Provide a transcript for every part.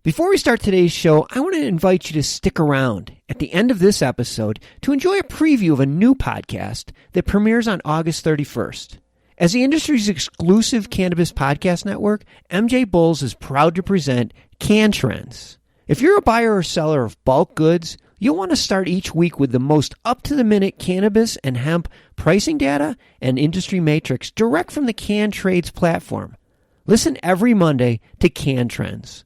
Before we start today's show, I want to invite you to stick around at the end of this episode to enjoy a preview of a new podcast that premieres on August 31st. As the industry's exclusive cannabis podcast network, MJBulls is proud to present Can Trends. If you're a buyer or seller of bulk goods, you'll want to start each week with the most up-to-the-minute cannabis and hemp pricing data and industry matrix direct from the Can Trades platform. Listen every Monday to Can Trends.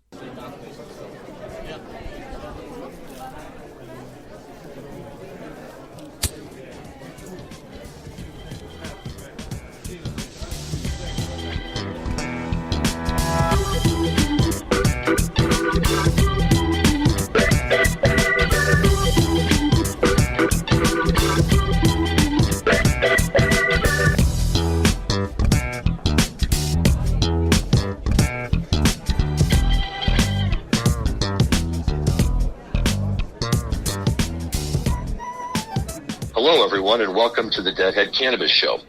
Hello, everyone, and welcome to the Deadhead Cannabis Show.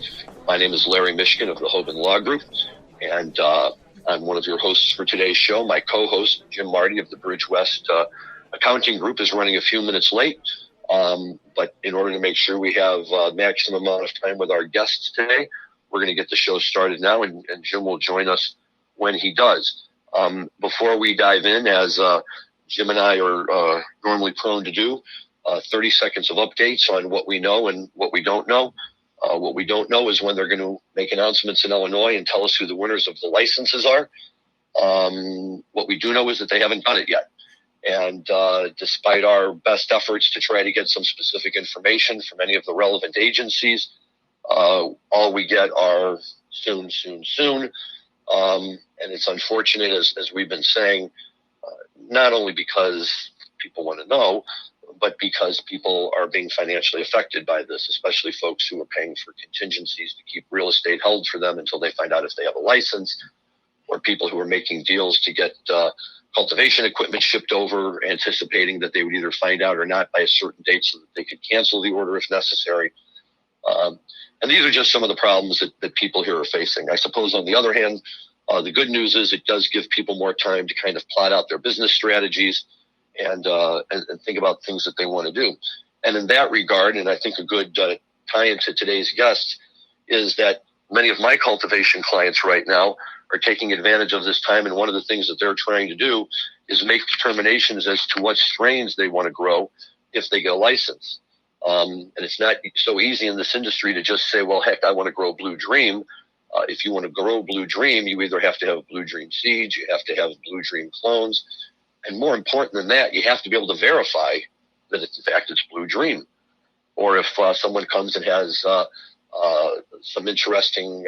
My name is Larry Mishkin of the Hoban Law Group, and I'm one of your hosts for today's show. My co-host, Jim Marty of the Bridge West Accounting Group, is running a few minutes late, but in order to make sure we have maximum amount of time with our guests today, we're going to get the show started now, and Jim will join us when he does. Before we dive in, as Jim and I are normally prone to do, 30 seconds of updates on what we know and what we don't know. What we don't know is when they're going to make announcements in Illinois and tell us who the winners of the licenses are. What we do know is that they haven't done it yet. And despite our best efforts to try to get some specific information from any of the relevant agencies, all we get are soon, soon, soon. And it's unfortunate, as we've been saying, not only because people want to know, but because people are being financially affected by this, especially folks who are paying for contingencies to keep real estate held for them until they find out if they have a license, or people who are making deals to get cultivation equipment shipped over, anticipating that they would either find out or not by a certain date so that they could cancel the order if necessary. And these are just some of the problems that people here are facing. I suppose, on the other hand, the good news is it does give people more time to kind of plot out their business strategies and think about things that they want to do. And in that regard, and I think a good tie-in to today's guest, is that many of my cultivation clients right now are taking advantage of this time, and one of the things that they're trying to do is make determinations as to what strains they want to grow if they get a license. And it's not so easy in this industry to just say, well, heck, I want to grow Blue Dream. If you want to grow Blue Dream, you either have to have Blue Dream seeds, you have to have Blue Dream clones, and more important than that, you have to be able to verify that it's, in fact, it's Blue Dream. Or if someone comes and has some interesting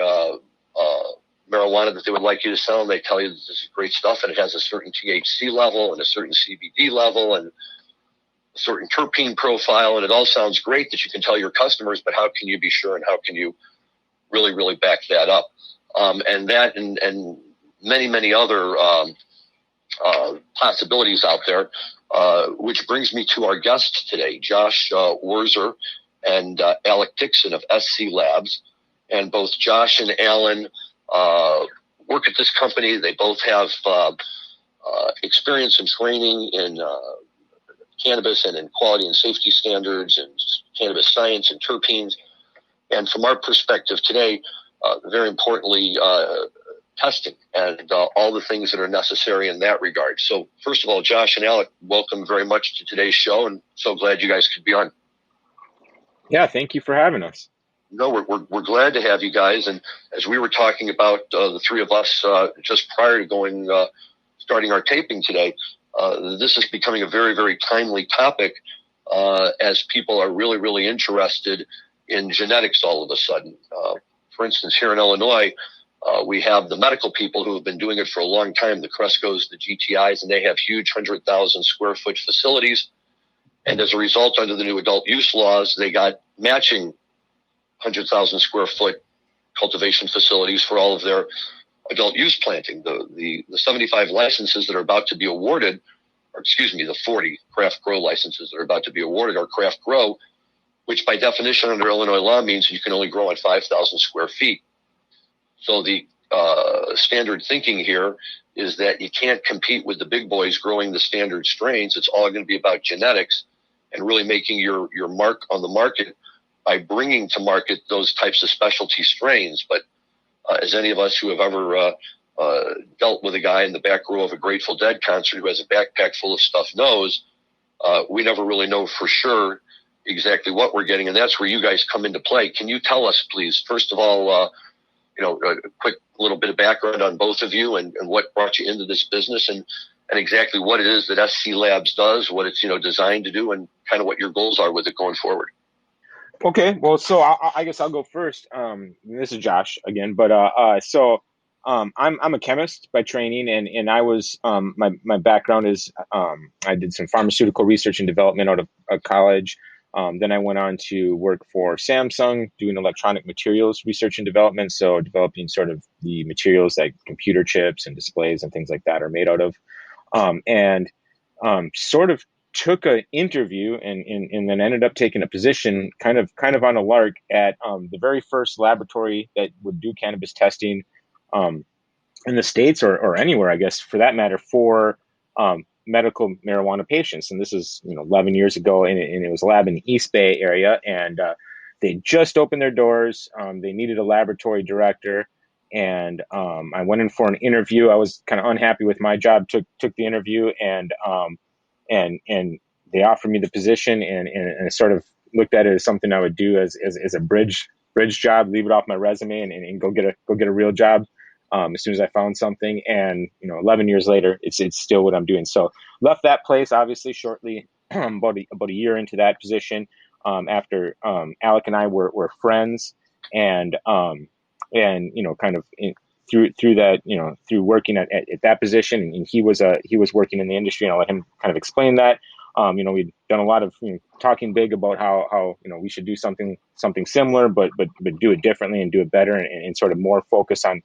marijuana that they would like you to sell, and they tell you that this is great stuff and it has a certain THC level and a certain CBD level and a certain terpene profile, and it all sounds great that you can tell your customers, but how can you be sure and how can you really, really back that up? And that and many, many other possibilities out there, which brings me to our guest today, Josh Wurzer and Alec Dixon of SC Labs. And both Josh and Alan work at this company. They both have experience and training in cannabis and in quality and safety standards and cannabis science and terpenes. And from our perspective today, very importantly, testing and all the things that are necessary in that regard. So first of all, Josh and Alec, welcome very much to today's show, and so glad you guys could be on. Yeah, thank you for having us. No, we're glad to have you guys. And as we were talking about the three of us just prior to starting our taping today, this is becoming a very, very timely topic as people are really, really interested in genetics all of a sudden. For instance, here in Illinois, we have the medical people who have been doing it for a long time, the Crescos, the GTIs, and they have huge 100,000 square foot facilities. And as a result, under the new adult use laws, they got matching 100,000 square foot cultivation facilities for all of their adult use planting. The 75 licenses that are about to be awarded, or excuse me, the 40 craft grow licenses that are about to be awarded are craft grow, which by definition under Illinois law means you can only grow on 5,000 square feet. So the standard thinking here is that you can't compete with the big boys growing the standard strains. It's all going to be about genetics and really making your mark on the market by bringing to market those types of specialty strains. But as any of us who have ever dealt with a guy in the back row of a Grateful Dead concert who has a backpack full of stuff knows, we never really know for sure exactly what we're getting. And that's where you guys come into play. Can you tell us, please, first of all, a quick little bit of background on both of you and what brought you into this business and exactly what it is that SC Labs does, what it's, designed to do, and kind of what your goals are with it going forward. Okay, well, so I guess I'll go first. This is Josh again, but I'm a chemist by training, and I was my background is I did some pharmaceutical research and development out of college. Then I went on to work for Samsung doing electronic materials research and development, so developing sort of the materials that computer chips and displays and things like that are made out of, and sort of took an interview and then ended up taking a position kind of on a lark at the very first laboratory that would do cannabis testing in the States or anywhere, I guess, for that matter, for medical marijuana patients. And this is 11 years ago, and it was a lab in the East Bay area, and they just opened their doors. They needed a laboratory director, and I went in for an interview. I was kind of unhappy with my job, took the interview, and they offered me the position, and I sort of looked at it as something I would do as a bridge job, leave it off my resume, and go get a real job as soon as I found something. And 11 years later, it's still what I'm doing. So left that place obviously shortly, about a year into that position, after Alec and I were friends, and kind of through that, through working at that position, and he was working in the industry, and I'll let him kind of explain that. We'd done a lot of talking big about how we should do something similar, but do it differently and do it better, and sort of more focus on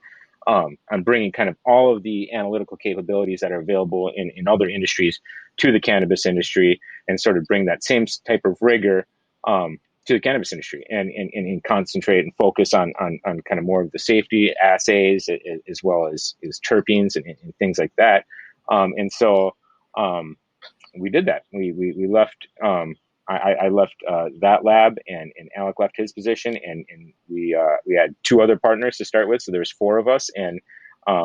bringing kind of all of the analytical capabilities that are available in other industries to the cannabis industry, and sort of bring that same type of rigor to the cannabis industry, and concentrate and focus on kind of more of the safety assays, as well as terpenes and things like that. And so we did that. We left. I left that lab, and Alec left his position, and we had two other partners to start with, so there was four of us, and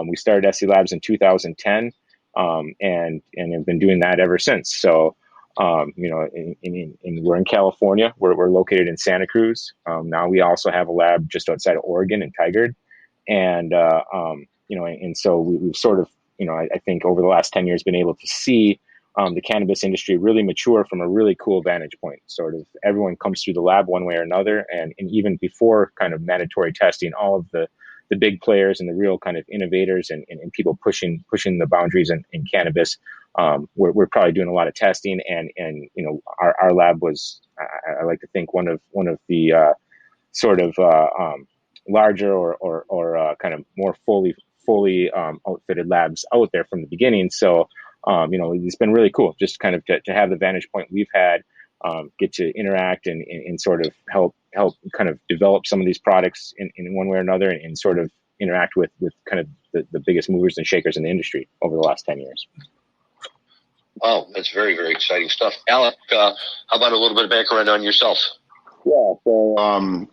we started SC Labs in 2010, and have been doing that ever since. So we're in California. We're located in Santa Cruz. Now we also have a lab just outside of Oregon in Tigard, and and so we've sort of I think over the last 10 years been able to see the cannabis industry really mature from a really cool vantage point. Sort of everyone comes through the lab one way or another, and even before kind of mandatory testing, all of the big players and the real kind of innovators and people pushing the boundaries in cannabis, we're probably doing a lot of testing, and our lab was, I like to think, one of the sort of larger or kind of more fully outfitted labs out there from the beginning. So it's been really cool just kind of to have the vantage point we've had, get to interact and sort of help kind of develop some of these products in one way or another, and sort of interact with kind of the biggest movers and shakers in the industry over the last 10 years. Wow, that's very, very exciting stuff. Alec, how about a little bit of background on yourself? Yeah,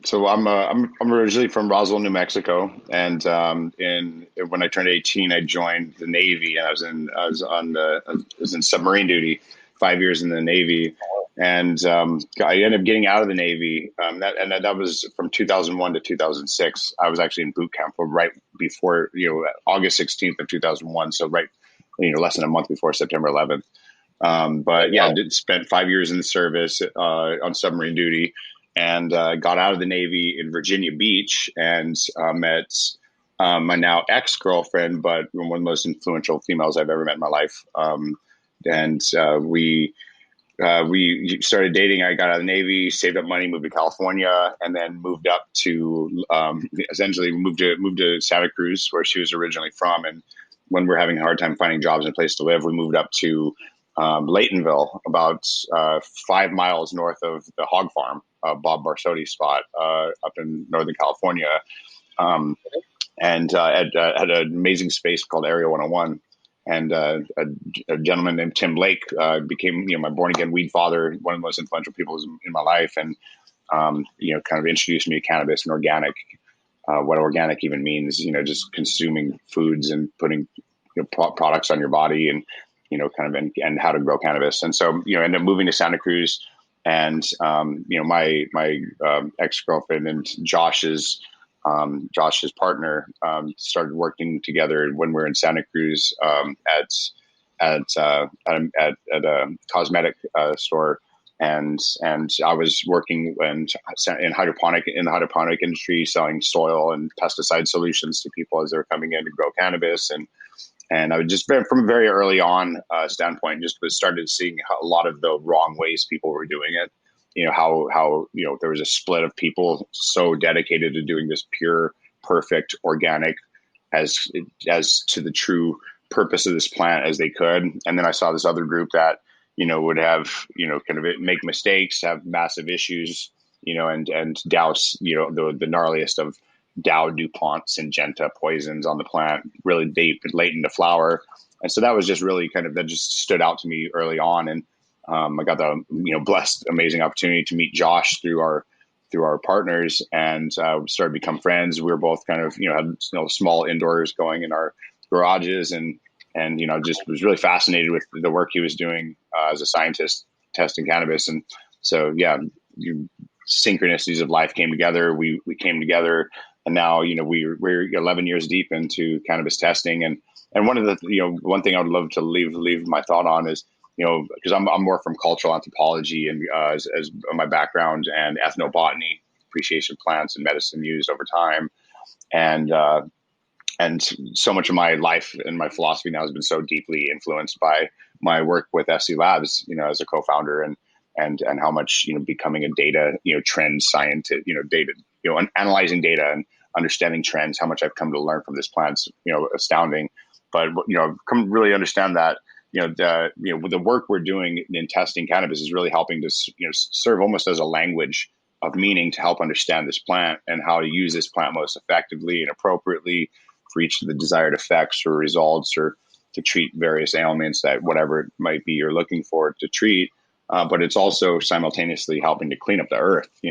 so I'm originally from Roswell, New Mexico, and when I turned 18, I joined the Navy, and I was in submarine duty, 5 years in the Navy, and I ended up getting out of the Navy. That was from 2001 to 2006. I was actually in boot camp right before August 16th of 2001, so right less than a month before September 11th. But yeah, I did spend 5 years in the service on submarine duty. And got out of the Navy in Virginia Beach, and met my now ex-girlfriend, but one of the most influential females I've ever met in my life. We started dating. I got out of the Navy, saved up money, moved to California, and then moved up to essentially moved to Santa Cruz, where she was originally from. And when we're having a hard time finding jobs and a place to live, we moved up to Laytonville, about 5 miles north of the hog farm, Bob Barsotti's spot, up in Northern California. and had an amazing space called Area 101. And a gentleman named Tim Lake became, my born again weed father, one of the most influential people in my life, and kind of introduced me to cannabis and organic. What organic even means, just consuming foods and putting products on your body, and kind of and how to grow cannabis. And so ended up moving to Santa Cruz, and my ex-girlfriend and Josh's partner started working together when we were in Santa Cruz at a cosmetic store, and I was working in the hydroponic industry, selling soil and pesticide solutions to people as they were coming in to grow cannabis, and I was just from a very early on standpoint, just started seeing a lot of the wrong ways people were doing it. How there was a split of people so dedicated to doing this pure, perfect, organic, as to the true purpose of this plant as they could. And then I saw this other group that would have kind of make mistakes, have massive issues, and douse the gnarliest of Dow, DuPont, Syngenta poisons on the plant, really deep and late into flower. And so that was just really that just stood out to me early on. And I got the blessed, amazing opportunity to meet Josh through our partners, and started to become friends. We were both kind of had small indoors going in our garages, and just was really fascinated with the work he was doing as a scientist testing cannabis. And so synchronicities of life came together. We came together, and now we're 11 years deep into cannabis testing. And one of the one thing I would love to leave my thought on is because I'm more from cultural anthropology and as my background, and ethnobotany, appreciation of plants and medicine used over time, and so much of my life and my philosophy now has been so deeply influenced by my work with SC Labs, as a co-founder, and how much becoming a data trend scientist, data analyzing data and understanding trends, how much I've come to learn from this plant's astounding. But I've come to really understand that the work we're doing in testing cannabis is really helping to serve almost as a language of meaning to help understand this plant and how to use this plant most effectively and appropriately for each of the desired effects or results, or to treat various ailments that whatever it might be you're looking for to treat. But it's also simultaneously helping to clean up the earth. The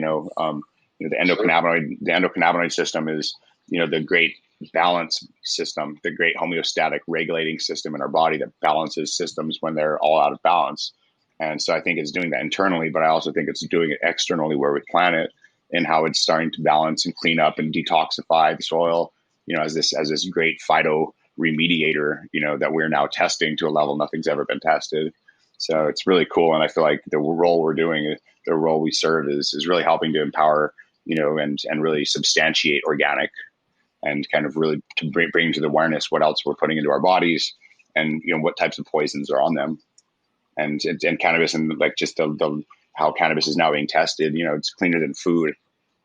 endocannabinoid system is the great balance system, the great homeostatic regulating system in our body that balances systems when they're all out of balance. And so I think it's doing that internally, but I also think it's doing it externally where we plant it, and how it's starting to balance and clean up and detoxify the soil, as this great phyto remediator, that we're now testing to a level nothing's ever been tested. So it's really cool. And I feel like the role we're doing, the role we serve is really helping to empower, and really substantiate organic, and kind of really to bring to the awareness what else we're putting into our bodies, and what types of poisons are on them, and cannabis, and like just the how cannabis is now being tested. It's cleaner than food,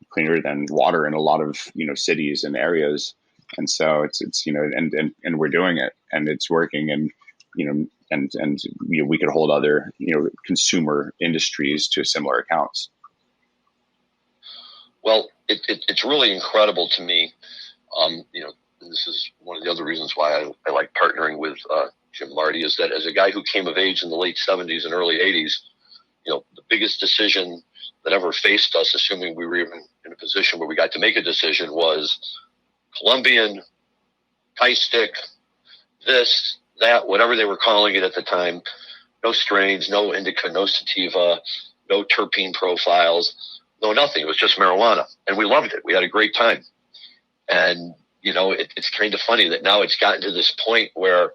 cleaner than water in a lot of cities and areas, and so it's and we're doing it, and it's working, and and we could hold other consumer industries to similar accounts. Well, it's really incredible to me. And this is one of the other reasons why I like partnering with Jim Marty, is that as a guy who came of age in the late 70s and early 80s, the biggest decision that ever faced us, assuming we were even in a position where we got to make a decision, was Colombian, Kai stick, this, that, whatever they were calling it at the time. No strains, no indica, no sativa, no terpene profiles, no nothing. It was just marijuana. And we loved it. We had a great time. And, it's kind of funny that now it's gotten to this point where,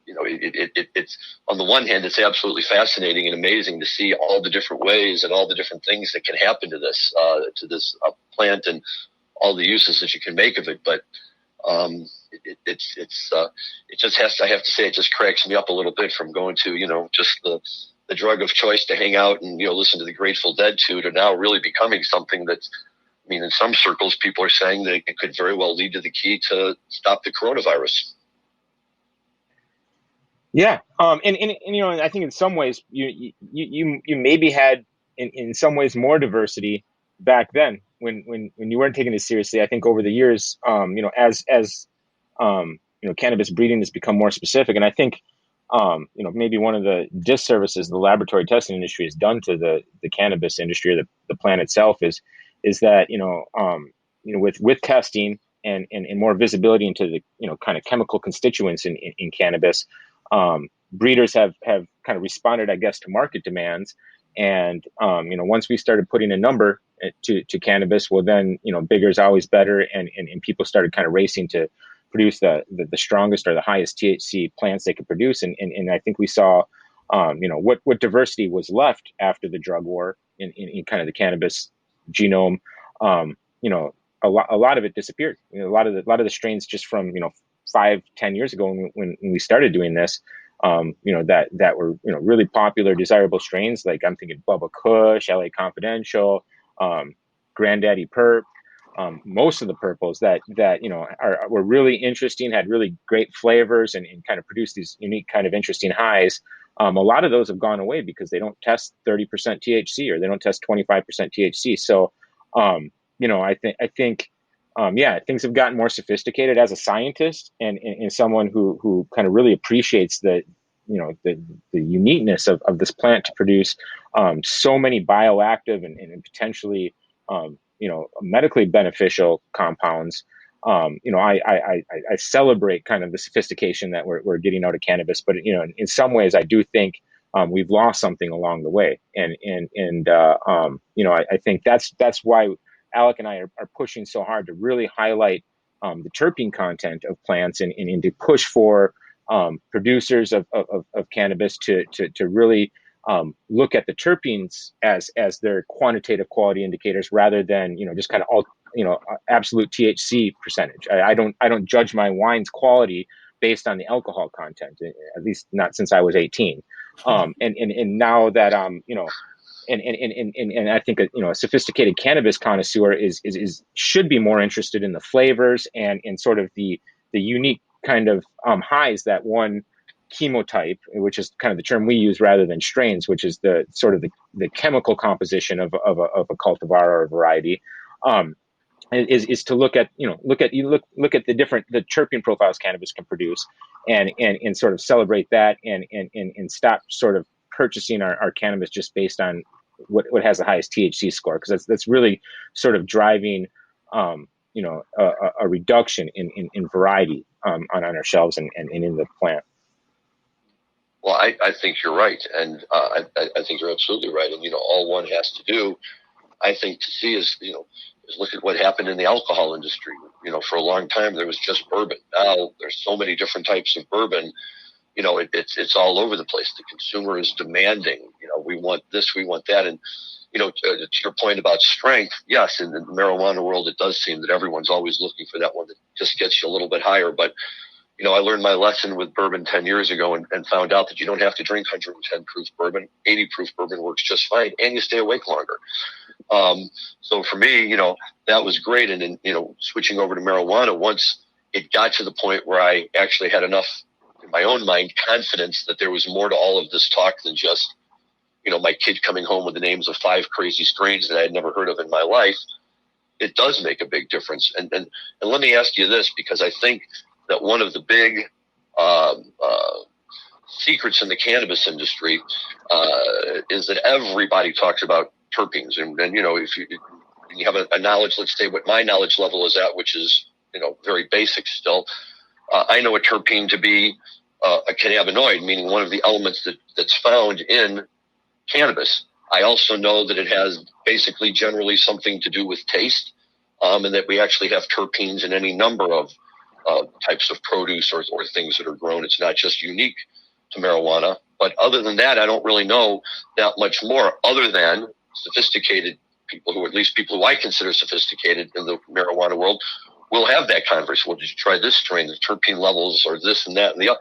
it's on the one hand, it's absolutely fascinating and amazing to see all the different ways and all the different things that can happen to this plant and all the uses that you can make of it. But it just I have to say, it just cracks me up a little bit from going to, just the drug of choice to hang out and, listen to the Grateful Dead to now really becoming something that's, in some circles, people are saying that it could very well lead to the key to stop the coronavirus. Yeah. And I think in some ways you maybe had in some ways more diversity back then when you weren't taking it seriously. I think over the years, as cannabis breeding has become more specific, and I think maybe one of the disservices the laboratory testing industry has done to the cannabis industry, or the plant itself, is that with testing and more visibility into the kind of chemical constituents in cannabis, breeders have kind of responded, I guess, to market demands. And once we started putting a number to cannabis, well, then bigger is always better, and people started kind of racing to produce the strongest or the highest THC plants they could produce. And I think we saw what diversity was left after the drug war in kind of the cannabis genome. A lot of it disappeared. A lot of the strains just from 5-10 years ago when we started doing this, that were really popular, desirable strains. Like I'm thinking Bubba Kush, LA Confidential, Granddaddy Perp. Most of the purples that were really interesting, had really great flavors, and kind of produced these unique kind of interesting highs. A lot of those have gone away because they don't test 30% THC, or they don't test 25% THC. So, I think things have gotten more sophisticated. As a scientist and someone who kind of really appreciates the uniqueness of this plant to produce so many bioactive and potentially medically beneficial compounds. I celebrate kind of the sophistication that we're getting out of cannabis, but in some ways I do think we've lost something along the way, and I think that's why Alec and I are pushing so hard to really highlight the terpene content of plants, and to push for producers of cannabis to really look at the terpenes as their quantitative quality indicators, rather than just kind of absolute THC percentage. I don't judge my wine's quality based on the alcohol content, at least not since I was 18. And now that and I think a sophisticated cannabis connoisseur should be more interested in the flavors and sort of the unique kind of highs that one chemotype, which is kind of the term we use rather than strains, which is the sort of the chemical composition of a cultivar or a variety, is to look at the different the terpene profiles cannabis can produce, and sort of celebrate that, and stop sort of purchasing our cannabis just based on what has the highest THC score, because that's really sort of driving a reduction in variety on our shelves and in the plant. Well, I think you're right, and I think you're absolutely right. And all one has to do, I think, to see is look at what happened in the alcohol industry. For a long time there was just bourbon. Now there's so many different types of bourbon. It's all over the place. The consumer is demanding. We want this, we want that, and to your point about strength, yes, in the marijuana world, it does seem that everyone's always looking for that one that just gets you a little bit higher, but. I learned my lesson with bourbon 10 years ago and found out that you don't have to drink 110 proof bourbon. 80 proof bourbon works just fine, and you stay awake longer. So for me, that was great. And then, switching over to marijuana, once it got to the point where I actually had enough in my own mind confidence that there was more to all of this talk than just, my kid coming home with the names of 5 crazy strains that I had never heard of in my life, it does make a big difference. And let me ask you this, because I think that one of the big secrets in the cannabis industry is that everybody talks about terpenes. And if you have a knowledge, let's say what my knowledge level is at, which is, very basic still, I know a terpene to be a cannabinoid, meaning one of the elements that's found in cannabis. I also know that it has basically generally something to do with taste, and that we actually have terpenes in any number of types of produce or things that are grown. It's not just unique to marijuana. But other than that, I don't really know that much more, other than sophisticated people who I consider sophisticated in the marijuana world will have that converse. Well, did you try this strain? The terpene levels are this and that and the other.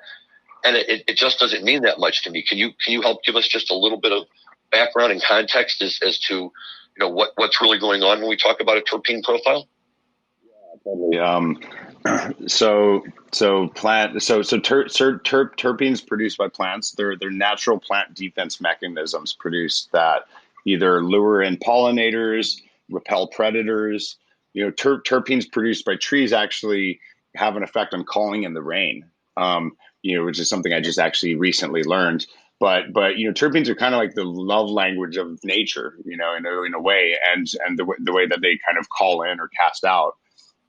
And it just doesn't mean that much to me. Can you help give us just a little bit of background and context as to what's really going on when we talk about a terpene profile? Terpenes produced by plants, they're natural plant defense mechanisms produced that either lure in pollinators, repel predators. Terpenes produced by trees actually have an effect on calling in the rain, which is something I just actually recently learned. But terpenes are kind of like the love language of nature, in a way, and the way that they kind of call in or cast out.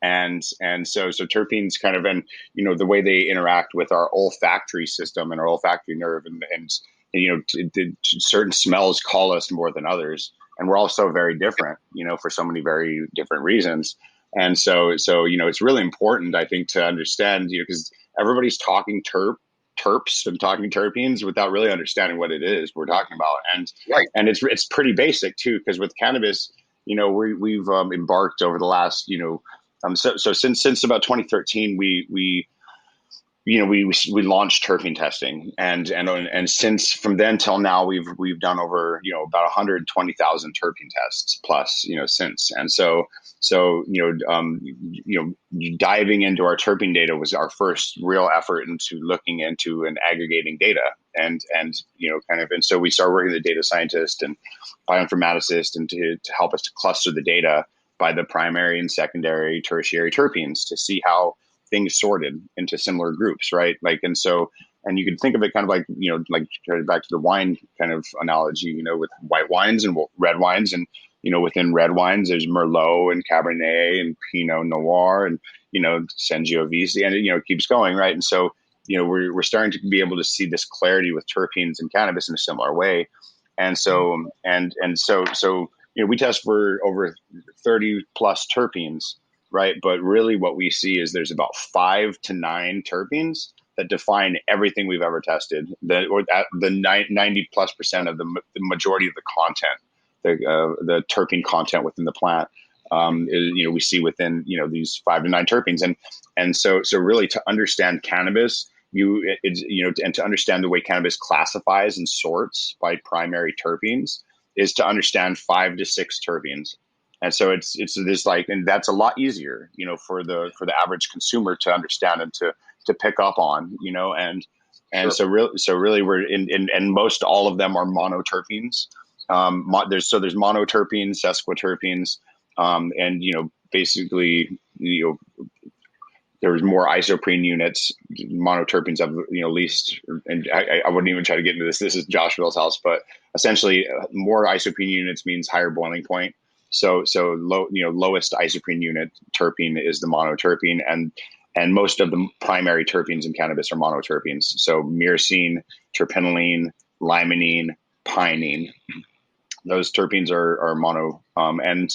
And so terpenes kind of, and the way they interact with our olfactory system and our olfactory nerve, and certain smells call us more than others, and we're also very different, for so many very different reasons. And so it's really important, I think, to understand, because everybody's talking terps and talking terpenes without really understanding what it is we're talking about. And Right. And it's pretty basic too, because with cannabis, we've embarked over the last, so since about 2013, we launched terpene testing, and since from then till now, we've done over about 120,000 terpene tests plus since. And so diving into our terpene data was our first real effort into looking into and aggregating data, and so we started working with a data scientist and bioinformaticist, and to help us to cluster the data by the primary and secondary, tertiary terpenes to see how things sorted into similar groups, right? And you can think of it kind of like, back to the wine kind of analogy, with white wines and red wines. And, within red wines, there's Merlot and Cabernet and Pinot Noir and, Sangiovese, and, it keeps going, right? And so, we're starting to be able to see this clarity with terpenes and cannabis in a similar way. And so, we test for over 30 plus terpenes, right? But really what we see is there's about 5 to 9 terpenes that define everything we've ever tested, the 90+% of the majority of the content, the terpene content within the plant, we see within, these 5 to 9 terpenes. And so really, to understand cannabis, and to understand the way cannabis classifies and sorts by primary terpenes is to understand 5 to 6 terpenes. And so it's this and that's a lot easier, for the average consumer to understand and to pick up on, and Sure. so really we're and most all of them are monoterpenes. There's monoterpenes, sesquiterpenes, and basically there's more isoprene units. Monoterpenes have least, and I wouldn't even try to get into this. This is Josh Bill's house, but essentially more isoprene units means higher boiling point. So lowest isoprene unit terpene is the monoterpene, and most of the primary terpenes in cannabis are monoterpenes. So myrcene, terpinolene, limonene, pinene. Those terpenes are mono, and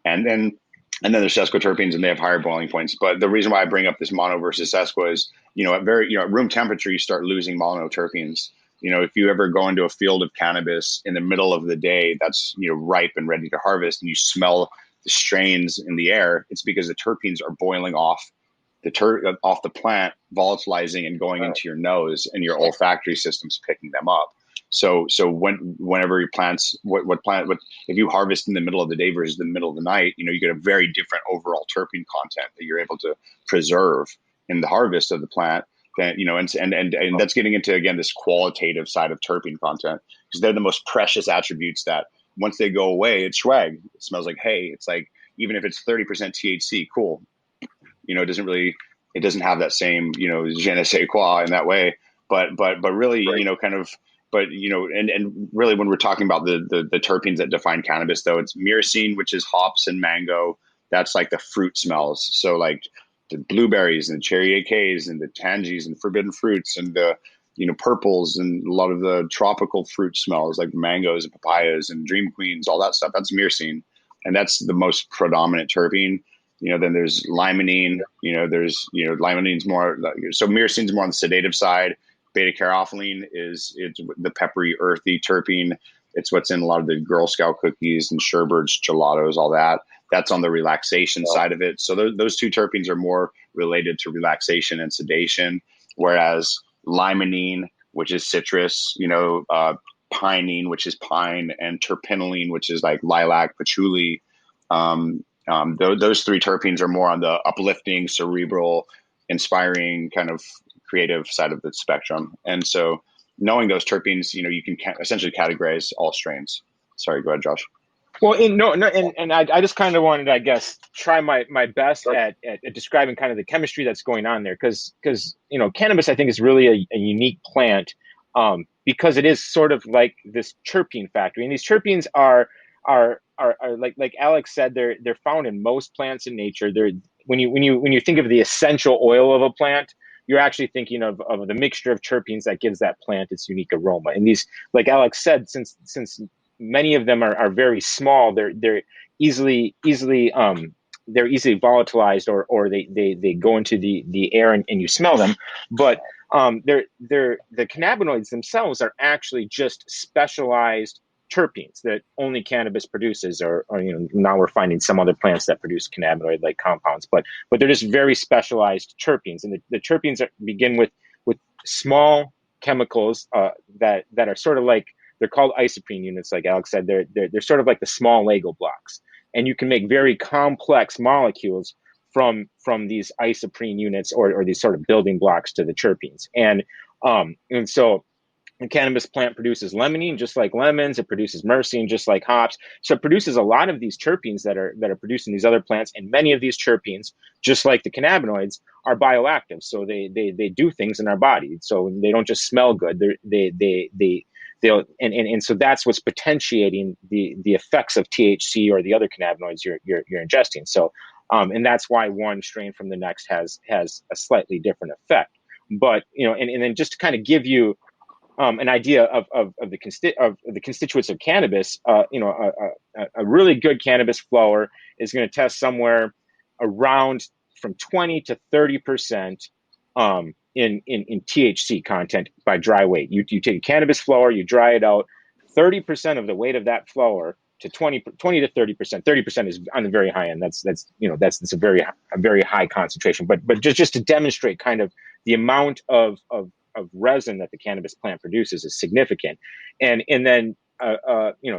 then there's sesquiterpenes, and they have higher boiling points. But the reason why I bring up this mono versus sesqua is, at room temperature, you start losing monoterpenes. If you ever go into a field of cannabis in the middle of the day that's, ripe and ready to harvest, and you smell the strains in the air, it's because the terpenes are boiling off off the plant, volatilizing and going into your nose, and your olfactory system's picking them up. So whenever your plants, if you harvest in the middle of the day versus the middle of the night, you get a very different overall terpene content that you're able to preserve in the harvest of the plant. That, and that's getting into, again, this qualitative side of terpene content, because they're the most precious attributes that once they go away, it's swag. It smells like hay. It's like, even if it's 30% THC, cool. It doesn't have that same, je ne sais quoi in that way. But really, Right. and really, when we're talking about the terpenes that define cannabis, though, it's myrcene, which is hops and mango. That's like the fruit smells. So like the blueberries and cherry AKs and the tangies and forbidden fruits and the purples and a lot of the tropical fruit smells like mangoes and papayas and dream queens, all that stuff. That's myrcene, and that's the most predominant terpene. Then there's limonene. Limonene's more, so myrcene's more on the sedative side. Beta caryophyllene it's the peppery, earthy terpene. It's what's in a lot of the Girl Scout cookies and sherbets, gelatos, all that. That's on the relaxation side of it. So those two terpenes are more related to relaxation and sedation, whereas limonene, which is citrus, pinene, which is pine, and terpinolene, which is like lilac, patchouli. Those 3 terpenes are more on the uplifting, cerebral, inspiring, kind of creative side of the spectrum. And so knowing those terpenes, you can essentially categorize all strains. Sorry, go ahead, Josh. Well, and I just kind of wanted to, I guess, try my best at describing kind of the chemistry that's going on there, because cannabis, I think, is really a unique plant, because it is sort of like this terpene factory, and these terpenes are like Alex said, they're found in most plants in nature. They're when you think of the essential oil of a plant, you're actually thinking of the mixture of terpenes that gives that plant its unique aroma. And these, like Alex said, since many of them are very small, they're easily they're easily volatilized, or they go into the air, and you smell them. But the cannabinoids themselves are actually just specialized terpenes that only cannabis produces, or now we're finding some other plants that produce cannabinoid like compounds, but they're just very specialized terpenes. And the terpenes begin with small chemicals that are sort of like, they're called isoprene units, like Alex said. They're sort of like the small Lego blocks, and you can make very complex molecules from these isoprene units, or these sort of building blocks to the terpenes. And so the cannabis plant produces limonene just like lemons. It produces myrcene just like hops. So it produces a lot of these terpenes that are produced in these other plants. And many of these terpenes, just like the cannabinoids, are bioactive. So they do things in our body. So they don't just smell good. And so that's what's potentiating the effects of THC or the other cannabinoids you're ingesting. So and that's why one strain from the next has a slightly different effect. But and then just to kind of give you an idea of the constituents of cannabis, a really good cannabis flower is going to test somewhere around from 20 to 30% in THC content by dry weight. You take a cannabis flower, you dry it out, 30% of the weight of that flower to 20 to 30%. 30% is on the very high end. That's a very high concentration. But just to demonstrate kind of the amount of resin that the cannabis plant produces is significant. And then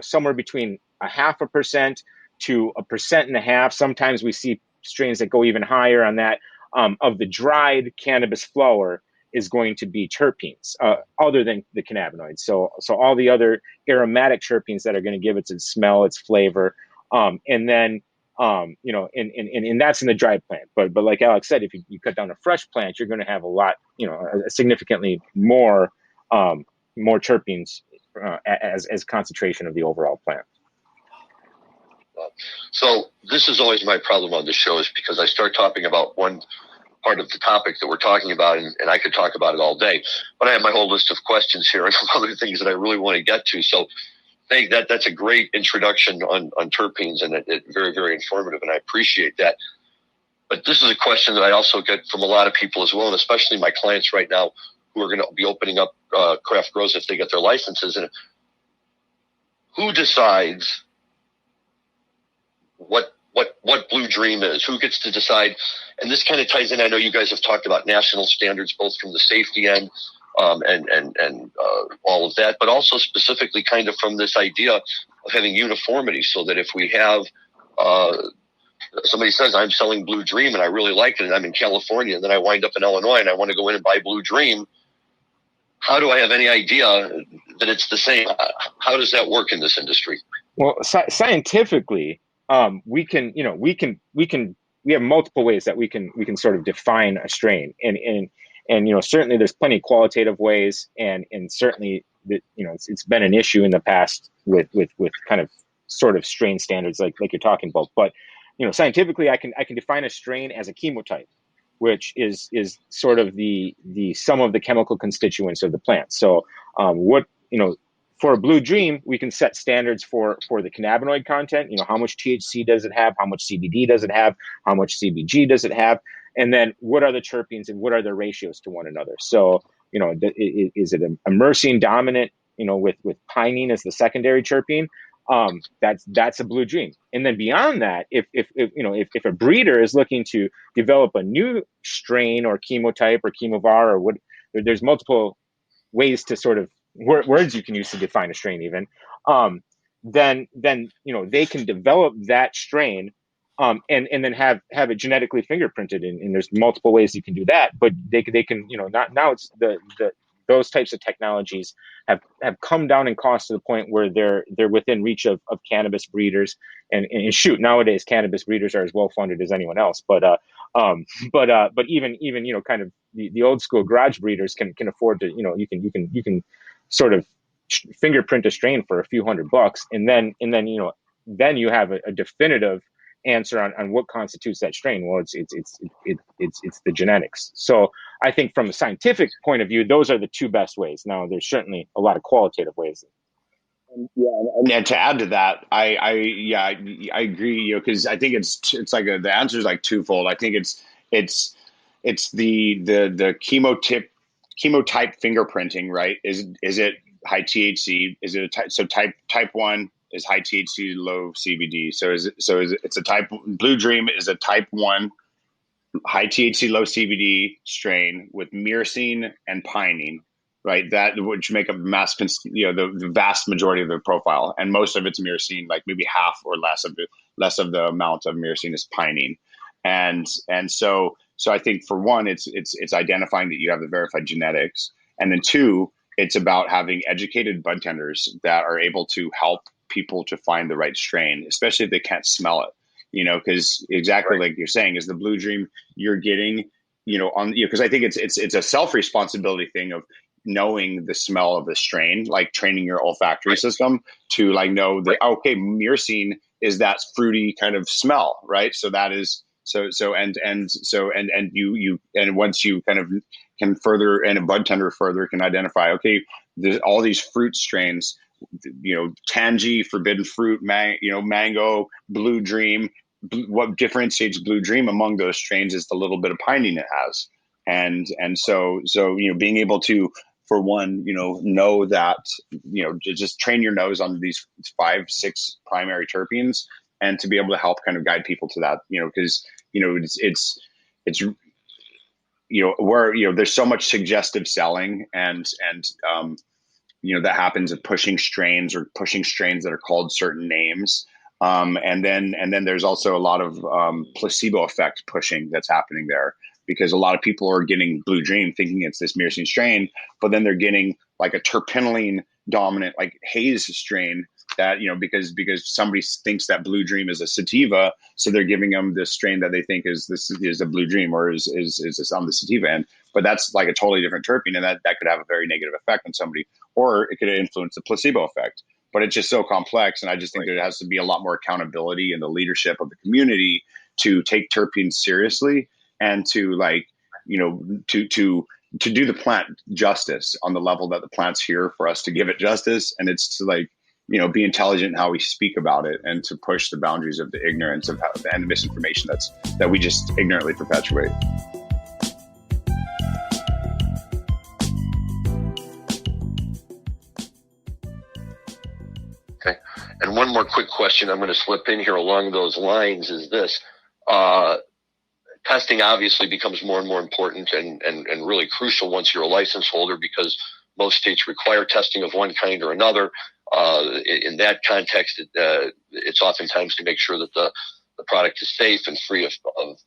somewhere between 0.5% to 1.5%. Sometimes we see strains that go even higher on that, of the dried cannabis flower is going to be terpenes, other than the cannabinoids. So all the other aromatic terpenes that are going to give it its smell, its flavor, and then and that's in the dried plant. But like Alex said, if you cut down a fresh plant, you're going to have a lot, significantly more terpenes as concentration of the overall plant. So this is always my problem on the show, is because I start talking about one part of the topic that we're talking about, and I could talk about it all day. But I have my whole list of questions here and other things that I really want to get to. So that's a great introduction on terpenes, and it very, very informative, and I appreciate that. But this is a question that I also get from a lot of people as well, and especially my clients right now who are going to be opening up craft grows if they get their licenses. And who decides what Blue Dream is? Who gets to decide? And this kind of ties in. I know you guys have talked about national standards, both from the safety end and all of that, but also specifically kind of from this idea of having uniformity, so that if we have somebody says, I'm selling Blue Dream and I really like it, and I'm in California, and then I wind up in Illinois and I want to go in and buy Blue Dream, how do I have any idea that it's the same? How does that work in this industry? Well, scientifically, we have multiple ways that we can sort of define a strain, and certainly there's plenty of qualitative ways, and certainly it's been an issue in the past with kind of sort of strain standards like you're talking about. But scientifically, I can define a strain as a chemotype, which is sort of the sum of the chemical constituents of the plant. So for a Blue Dream, we can set standards for the cannabinoid content. How much THC does it have? How much CBD does it have? How much CBG does it have? And then what are the terpenes and what are the ratios to one another? So, is it a myrcene dominant, with pinene as the secondary terpene? That's a Blue Dream. And then beyond that, if a breeder is looking to develop a new strain or chemotype or chemovar, or there's multiple ways to sort of words you can use to define a strain even, then they can develop that strain, and then have it genetically fingerprinted, and there's multiple ways you can do that. But they can now it's the those types of technologies have come down in cost to the point where they're within reach of cannabis breeders. And shoot, nowadays cannabis breeders are as well funded as anyone else. But even kind of the old school garage breeders can afford to, you can sort of fingerprint a strain for a few $100, and then then you have a definitive answer on what constitutes that strain. Well, it's the genetics. So I think from a scientific point of view, those are the two best ways. Now, there's certainly a lot of qualitative ways. Yeah, and to add to that, I agree. Because I think it's like the answer is like twofold. I think it's the chemotype fingerprinting, right? Is it high THC? Is it type 1 is high THC, low CBD. It's a type Blue Dream is a type 1 high THC, low CBD strain with myrcene and pinene, right? That which make up the vast majority of the profile, and most of it's myrcene, like maybe half or less of the amount of myrcene is pinene, and so I think for one, it's identifying that you have the verified genetics, and then two, it's about having educated bud tenders that are able to help people to find the right strain, especially if they can't smell it, because exactly like you're saying, is the Blue Dream you're getting, because I think it's a self-responsibility thing of knowing the smell of the strain, like training your olfactory system to like know that, okay, myrcene is that fruity kind of smell, right? So that is and once you kind of can further, and a bud tender further can identify, okay, there's all these fruit strains, tangy, forbidden fruit, mango, Blue Dream. What differentiates Blue Dream among those strains is the little bit of pinene it has, and so being able to, for one, know that, just train your nose on these 5-6 primary terpenes, and to be able to help kind of guide people to that, because it's where there's so much suggestive selling and that happens of pushing strains that are called certain names. And then there's also a lot of placebo effect pushing that's happening there, because a lot of people are getting Blue Dream thinking it's this myrcene strain, but then they're getting like a terpenylene dominant, like haze strain that, because somebody thinks that Blue Dream is a sativa, so they're giving them this strain that they think is a Blue Dream, or is on the sativa end. But that's like a totally different terpene, and that could have a very negative effect on somebody, or it could influence the placebo effect. But it's just so complex, and I just think there has to be a lot more accountability in the leadership of the community to take terpenes seriously, and to to do the plant justice on the level that the plant's here for us to give it justice. And it's to be intelligent in how we speak about it, and to push the boundaries of the ignorance and the misinformation that we just ignorantly perpetuate. Okay. And one more quick question I'm going to slip in here along those lines is this. Testing obviously becomes more and more important and really crucial once you're a license holder, because most states require testing of one kind or another. In that context, it's oftentimes to make sure that the product is safe and free of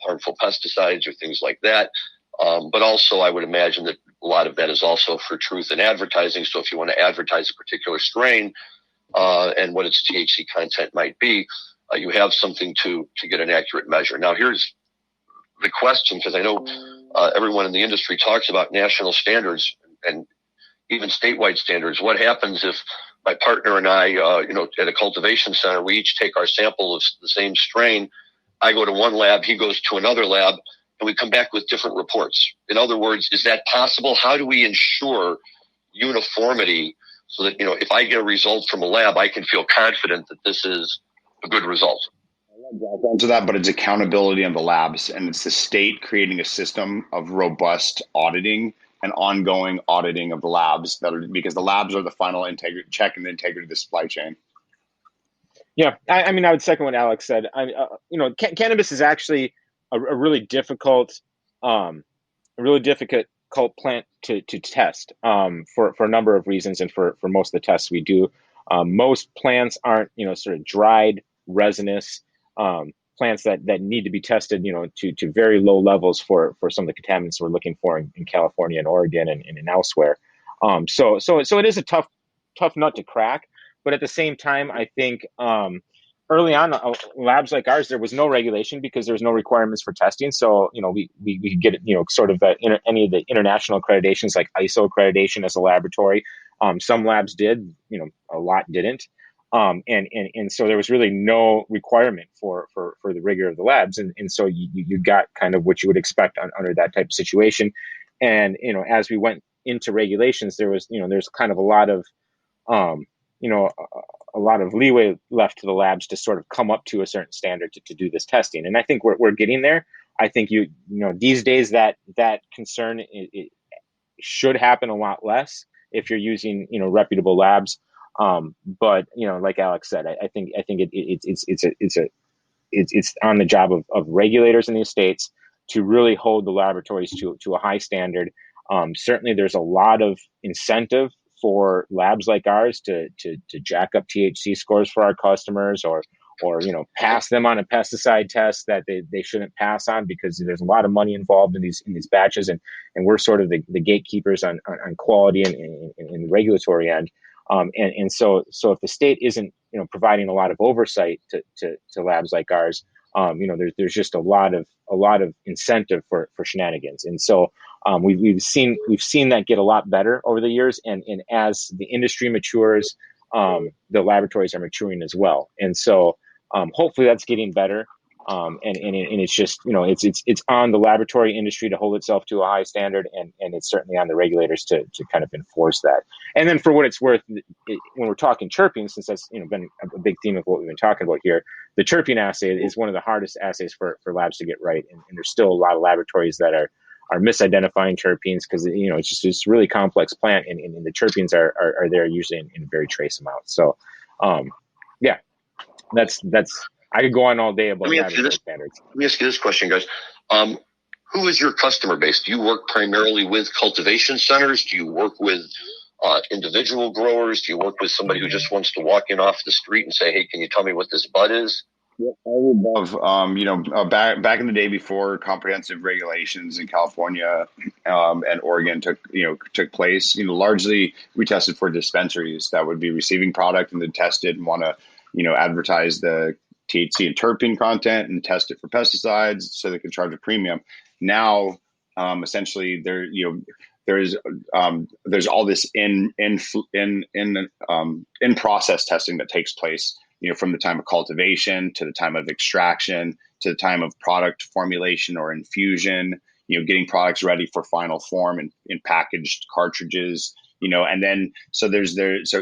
harmful pesticides or things like that. But also, I would imagine that a lot of that is also for truth in advertising. So if you want to advertise a particular strain and what its THC content might be, you have something to get an accurate measure. Now, here's the question, because I know everyone in the industry talks about national standards and even statewide standards. What happens if my partner and I, at a cultivation center, we each take our sample of the same strain? I go to one lab, he goes to another lab, and we come back with different reports. In other words, is that possible? How do we ensure uniformity so that, if I get a result from a lab, I can feel confident that this is a good result? I'll answer that, but it's accountability on the labs, and it's the state creating a system of robust auditing and ongoing auditing of the labs because the labs are the final check and the integrity of the supply chain. Yeah, I mean, I would second what Alex said. Cannabis is actually a really difficult plant to test for a number of reasons, and for most of the tests we do. Most plants aren't, sort of dried, resinous plants that need to be tested, to very low levels for some of the contaminants we're looking for in California and Oregon and elsewhere. So it is a tough nut to crack. But at the same time, I think early on, labs like ours, there was no regulation because there's no requirements for testing. So, we could get, sort of any of the international accreditations like ISO accreditation as a laboratory. Some labs did, a lot didn't. And so there was really no requirement for the rigor of the labs. And so you got kind of what you would expect under that type of situation. And, as we went into regulations, there's kind of a lot of, a lot of leeway left to the labs to sort of come up to a certain standard to do this testing. And I think we're getting there. I think these days that concern it should happen a lot less if you're using reputable labs. But like Alex said, I think it's on the job of regulators in these states to really hold the laboratories to a high standard. Certainly, there's a lot of incentive for labs like ours to jack up THC scores for our customers, or pass them on a pesticide test that they shouldn't pass on, because there's a lot of money involved in these batches, and we're sort of the gatekeepers on quality and the regulatory end. And so if the state isn't providing a lot of oversight to labs like ours, there's just a lot of incentive for shenanigans. And so we've seen that get a lot better over the years, and as the industry matures, the laboratories are maturing as well. And so hopefully that's getting better. And it's just it's on the laboratory industry to hold itself to a high standard, and it's certainly on the regulators to kind of enforce that. And then for what it's worth, when we're talking terpenes, since that's been a big theme of what we've been talking about here, the terpene assay is one of the hardest assays for labs to get right, and there's still a lot of laboratories that are misidentifying terpenes because it's just this really complex plant, and the terpenes are there usually in very trace amounts. So yeah, that's I could go on all day about laboratory standards. Let me ask you this question, guys. Who is your customer base? Do you work primarily with cultivation centers? Do you work with individual growers? Do you work with somebody who just wants to walk in off the street and say, "Hey, can you tell me what this bud is?" Yeah, I would love, back in the day before comprehensive regulations in California and Oregon took place. Largely we tested for dispensaries that would be receiving product and then tested and want to advertise the THC and terpene content and test it for pesticides so they can charge a premium. Now, essentially, there's all this in process testing that takes place. From the time of cultivation to the time of extraction to the time of product formulation or infusion. Getting products ready for final form and in packaged cartridges. And then so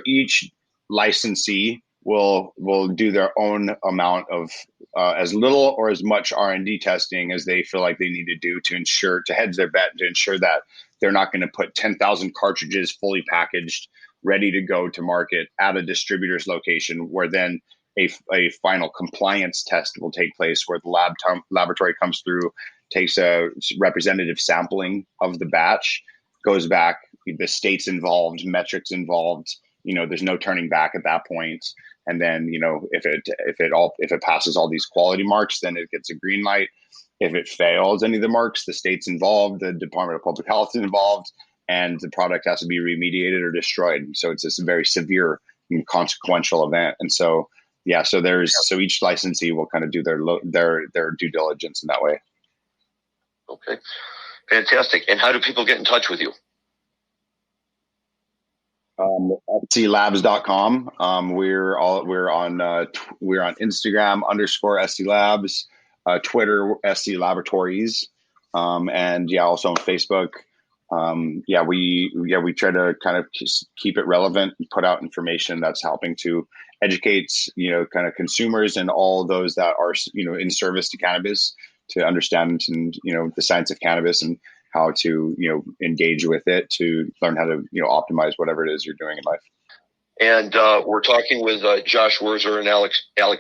each licensee will do their own amount of as little or as much R&D testing as they feel like they need to do to hedge their bet, to ensure that they're not going to put 10,000 cartridges fully packaged, ready to go to market at a distributor's location, where then a final compliance test will take place, where the laboratory comes through, takes a representative sampling of the batch, goes back, the state's involved, metrics involved, there's no turning back at that point. And then, if it passes all these quality marks, then it gets a green light. If it fails any of the marks, the state's involved, the Department of Public Health is involved, and the product has to be remediated or destroyed. So it's a very severe and consequential event. And so, so each licensee will kind of do their due diligence in that way. Okay, fantastic. And how do people get in touch with you? SCLabs.com. We're on Instagram _SCLabs, Twitter SC Laboratories, and also on Facebook. We try to kind of keep it relevant and put out information that's helping to educate kind of consumers and all those that are in service to cannabis, to understand and the science of cannabis and how to engage with it, to learn how to optimize whatever it is you're doing in life. And we're talking with Josh Wurzer and Alec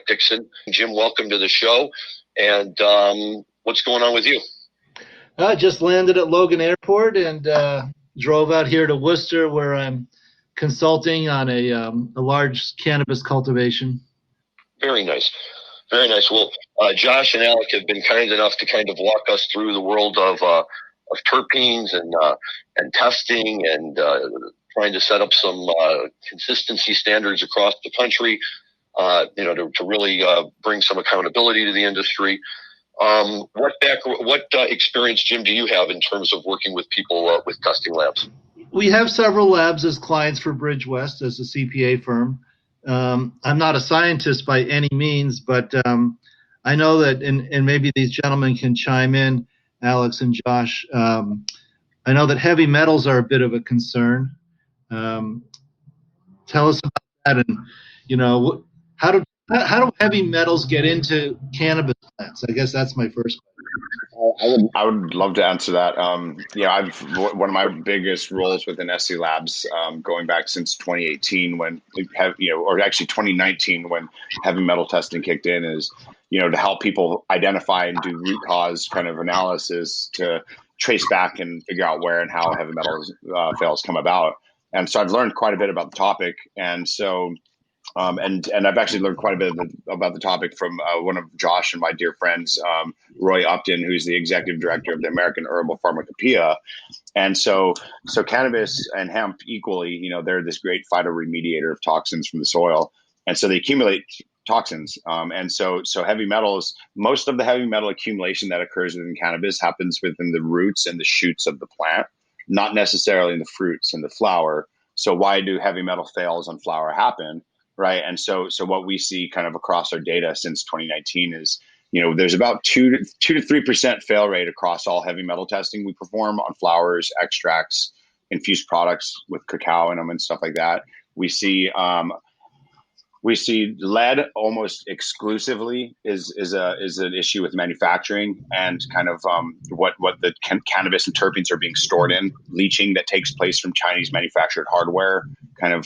Dixon. Jim, welcome to the show. And what's going on with you? I just landed at Logan Airport and drove out here to Worcester, where I'm consulting on a large cannabis cultivation. Very nice. Very nice. Well, Josh and Alec have been kind enough to kind of walk us through the world of terpenes and testing and trying to set up some consistency standards across the country, to really bring some accountability to the industry. What experience, Jim, do you have in terms of working with people with testing labs? We have several labs as clients for Bridge West as a CPA firm. I'm not a scientist by any means, but I know that, and maybe these gentlemen can chime in, Alex and Josh. I know that heavy metals are a bit of a concern. Tell us about that, and how do heavy metals get into cannabis plants? I guess that's my first question. I would love to answer that. One of my biggest roles within SC Labs, going back since 2018, or actually 2019, when heavy metal testing kicked in, is to help people identify and do root cause kind of analysis to trace back and figure out where and how heavy metals fails come about. And so I've learned quite a bit about the topic, and so. And I've actually learned quite a bit about the topic from one of Josh and my dear friends, Roy Upton, who's the executive director of the American Herbal Pharmacopoeia. And so cannabis and hemp equally, they're this great phytoremediator of toxins from the soil. And so they accumulate toxins. And so heavy metals, most of the heavy metal accumulation that occurs within cannabis happens within the roots and the shoots of the plant, not necessarily in the fruits and the flower. So why do heavy metal fails on flower happen? Right. And so what we see kind of across our data since 2019 is, there's about 2 to 3% fail rate across all heavy metal testing we perform on flowers, extracts, infused products with cacao in them and stuff like that. We see lead almost exclusively is an issue with manufacturing and kind of what the cannabis and terpenes are being stored in, leaching that takes place from Chinese manufactured hardware, kind of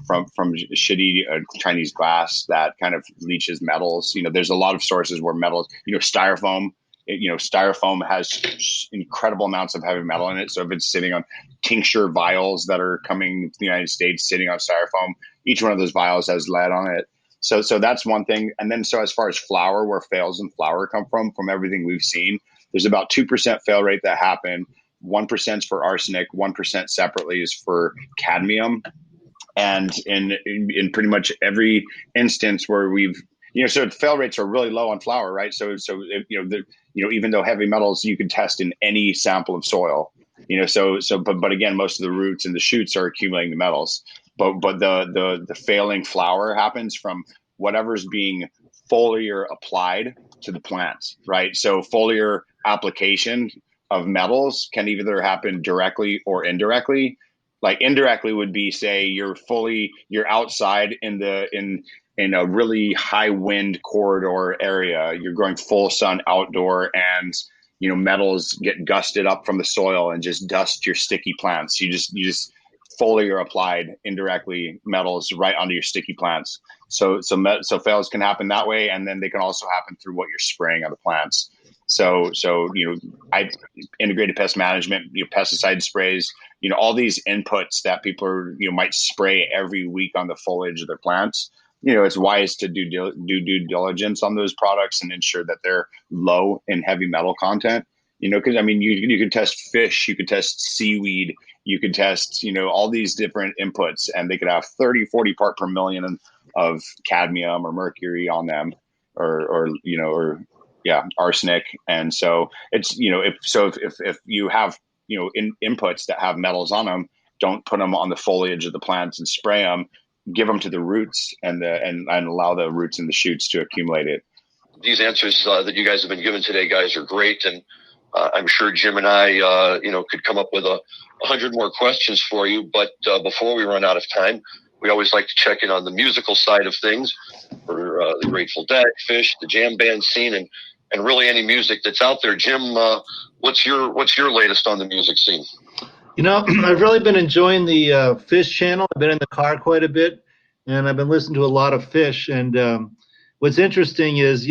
from shitty Chinese glass that kind of leaches metals. There's a lot of sources where metals, styrofoam. Styrofoam has incredible amounts of heavy metal in it. So if it's sitting on tincture vials that are coming to the United States, sitting on styrofoam, each one of those vials has lead on it. So that's one thing. And then so as far as flour, where fails in flour come from everything we've seen, there's about 2% fail rate that happen. 1% is for arsenic, 1% separately is for cadmium. And in pretty much every instance where we've, so fail rates are really low on flour, right? So even though heavy metals you can test in any sample of soil, but again, most of the roots and the shoots are accumulating the metals. But the failing flower happens from whatever's being foliar applied to the plants, right? So foliar application of metals can either happen directly or indirectly. Like indirectly would be, say, you're outside in a really high wind corridor area, you're growing full sun outdoor, and metals get gusted up from the soil and just dust your sticky plants. You just foliar applied indirectly metals right onto your sticky plants. So fails can happen that way, and then they can also happen through what you're spraying on the plants. So I integrated pest management, pesticide sprays, all these inputs that people might spray every week on the foliage of their plants. It's wise to do due diligence on those products and ensure that they're low in heavy metal content. Because you could test fish, you could test seaweed, you could test all these different inputs, and they could have 30, 40 part per million of cadmium or mercury on them, or arsenic. And so it's if you have inputs that have metals on them, don't put them on the foliage of the plants and spray them. Give them to the roots and allow the roots and the shoots to accumulate it. These answers that you guys have been given today, guys, are great, and I'm sure Jim and I, could come up with 100 more questions for you. But before we run out of time, we always like to check in on the musical side of things for the Grateful Dead, Fish, the jam band scene, and really any music that's out there. Jim, what's your latest on the music scene? I've really been enjoying the Fish channel. I've been in the car quite a bit, and I've been listening to a lot of Fish. And what's interesting is,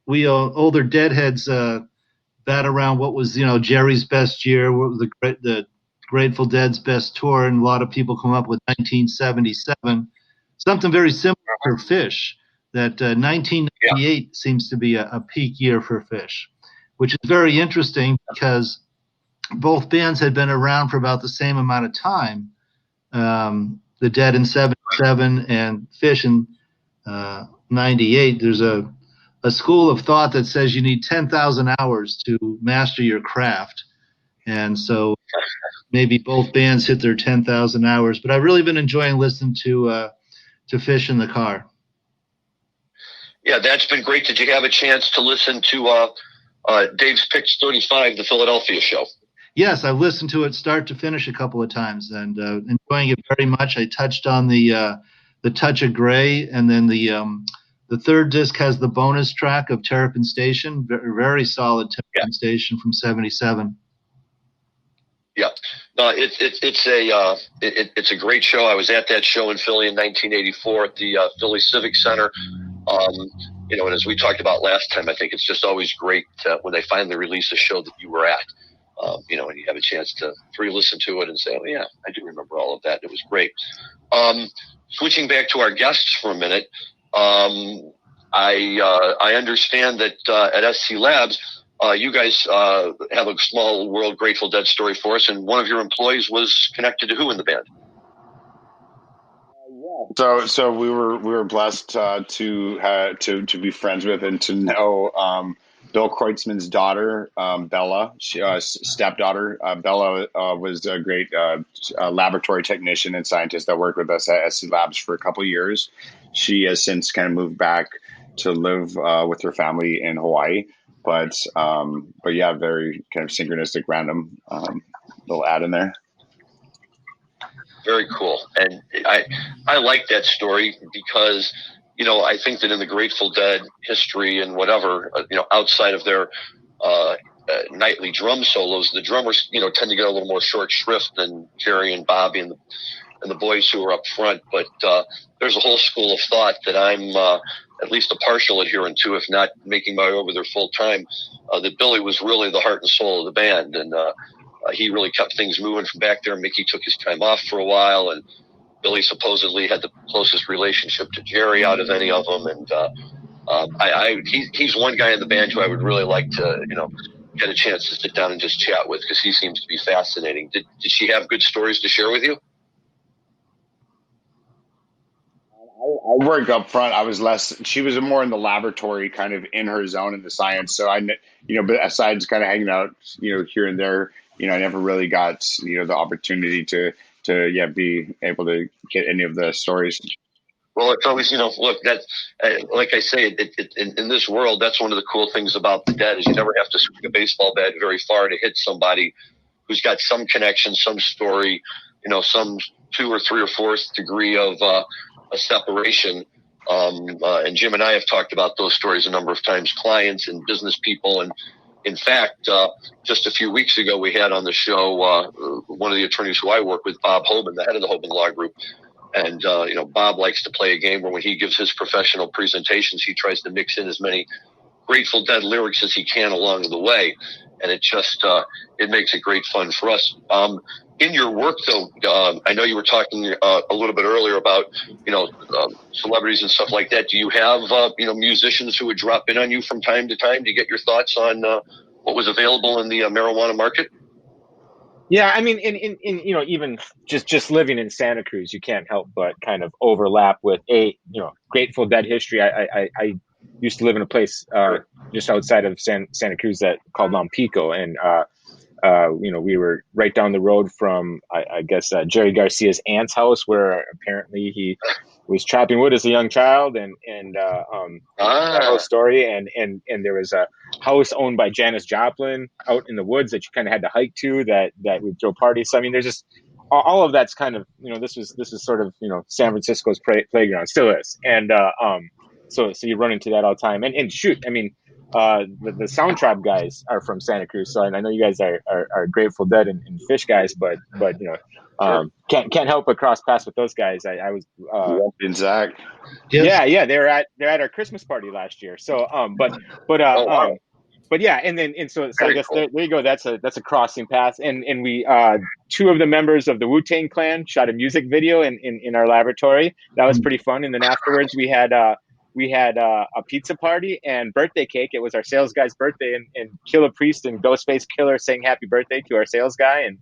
we older deadheads bat around what was, Jerry's best year, the Grateful Dead's best tour, and a lot of people come up with 1977. Something very similar for Fish, that 1998 seems to be a peak year for Fish, which is very interesting because both bands had been around for about the same amount of time. The Dead in 77 and Fish in 98. There's a school of thought that says you need 10,000 hours to master your craft. And so maybe both bands hit their 10,000 hours. But I've really been enjoying listening to Fish in the car. Yeah, that's been great. Did you have a chance to listen to Dave's Picks 35, the Philadelphia show? Yes, I've listened to it start to finish a couple of times and enjoying it very much. I touched on the Touch of Gray, and then the third disc has the bonus track of Terrapin Station, very solid Terrapin Station from '77. Yeah, no, it's a great show. I was at that show in Philly in 1984 at the Philly Civic Center. And as we talked about last time, I think it's just always great when they finally release a show that you were at. And you have a chance to re-listen to it and say, oh, yeah, I do remember all of that. It was great. Switching back to our guests for a minute, I understand that at SC Labs, you guys have a small World Grateful Dead story for us, and one of your employees was connected to who in the band? So we were blessed to be friends with and to know Bill Kreutzmann's daughter, Bella, stepdaughter. Bella was a great laboratory technician and scientist that worked with us at SC Labs for a couple of years. She has since kind of moved back to live with her family in Hawaii. But yeah, very kind of synchronistic, random little ad in there. Very cool. And I like that story because, I think that in the Grateful Dead history and whatever, outside of their nightly drum solos, the drummers, tend to get a little more short shrift than Jerry and Bobby and the boys who are up front. But there's a whole school of thought that I'm at least a partial adherent to, if not making my way over there full time, that Billy was really the heart and soul of the band. And he really kept things moving from back there. Mickey took his time off for a while, and Billy supposedly had the closest relationship to Jerry out of any of them. And he's one guy in the band who I would really like to, get a chance to sit down and just chat with, because he seems to be fascinating. Did she have good stories to share with you? I worked up front. I was less. She was more in the laboratory, kind of in her zone in the science. So but aside kind of hanging out, here and there, I never really got, the opportunity to be able to get any of the stories. Well, it's always, look, that's like I say, in this world, that's one of the cool things about the Dead is you never have to swing a baseball bat very far to hit somebody who's got some connection, some story, some 2 or 3 or 4th degree of a separation. And Jim and I have talked about those stories a number of times, clients and business people. And in fact, just a few weeks ago, we had on the show one of the attorneys who I work with, Bob Hoban, the head of the Hoban Law Group. And, Bob likes to play a game where when he gives his professional presentations, he tries to mix in as many Grateful Dead lyrics as he can along the way. And it just, it makes it great fun for us. In your work, though, I know you were talking a little bit earlier about, celebrities and stuff like that. Do you have, musicians who would drop in on you from time to time to get your thoughts on what was available in the marijuana market? Yeah, I mean, in even just living in Santa Cruz, you can't help but kind of overlap with Grateful Dead history. I used to live in a place just outside of Santa Cruz called Lompico, and we were right down the road from I guess Jerry Garcia's aunt's house, where apparently he was chopping wood as a young child, and that whole story, and there was a house owned by Janis Joplin out in the woods that you kind of had to hike to that we'd throw parties. So I mean, there's just all of that's kind of this is sort of San Francisco's playground, still is, and so you run into that all the time, and shoot, I mean. The Sound Tribe guys are from Santa Cruz, so I know you guys are Grateful Dead and Fish guys, but can't help but cross paths with those guys. I was in Zach. Yeah, they're at our Christmas party last year. So but yeah, and so I guess there you go. That's a crossing path, and we 2 of the members of the Wu-Tang Clan shot a music video in our laboratory. That was pretty fun. And then afterwards we had we had a pizza party and birthday cake. It was our sales guy's birthday, and Killer Priest and Ghostface Killer saying happy birthday to our sales guy, and